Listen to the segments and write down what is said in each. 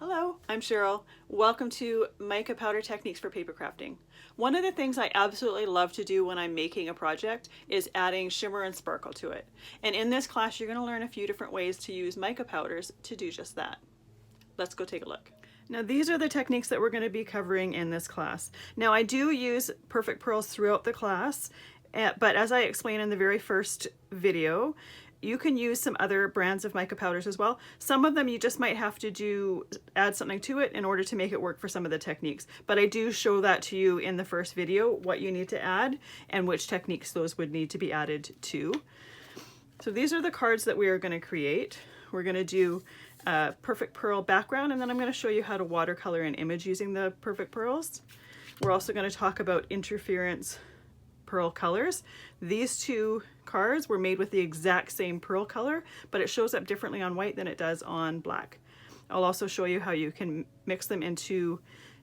Hello, I'm Cheryl. Welcome to Mica Powder Techniques for Paper Crafting. One of the things I absolutely love to do when I'm making a project is adding shimmer and sparkle to it. And in this class, you're going to learn a few different ways to use mica powders to do just that. Let's go take a look. Now these are the techniques that we're going to be covering in this class. Now I do use perfect pearls throughout the class, but as I explained in the very first video, you can use some other brands of mica powders as well. Some of them you just might have to add something to it in order to make it work for some of the techniques. But I do show that to you in the first video, what you need to add and which techniques those would need to be added to. So these are the cards that we are going to create. We're going to do a perfect pearl background, and then I'm going to show you how to watercolor an image using the perfect pearls. We're also going to talk about interference pearl colors. These two cards were made with the exact same pearl color, but it shows up differently on white than it does on black. I'll also show you how you can mix them into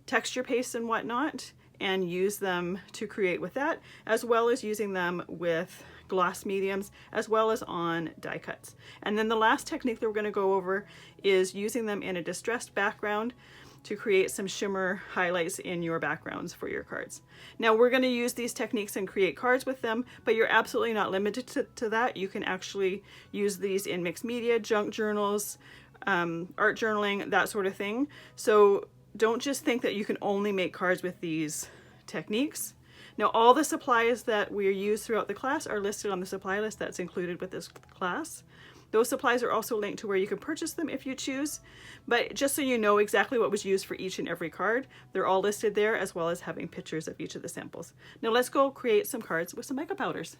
texture paste and whatnot and use them to create with that, as well as using them with gloss mediums, as well as on die cuts. And then the last technique that we're going to go over is using them in a distressed background to create some shimmer highlights in your backgrounds for your cards. Now we're going to use these techniques and create cards with them, but you're absolutely not limited to that. You can actually use these in mixed media, junk journals, art journaling, that sort of thing. So don't just think that you can only make cards with these techniques. Now all the supplies that we use throughout the class are listed on the supply list that's included with this class. Those supplies are also linked to where you can purchase them if you choose, but just so you know exactly what was used for each and every card, they're all listed there, as well as having pictures of each of the samples. Now let's go create some cards with some mica powders.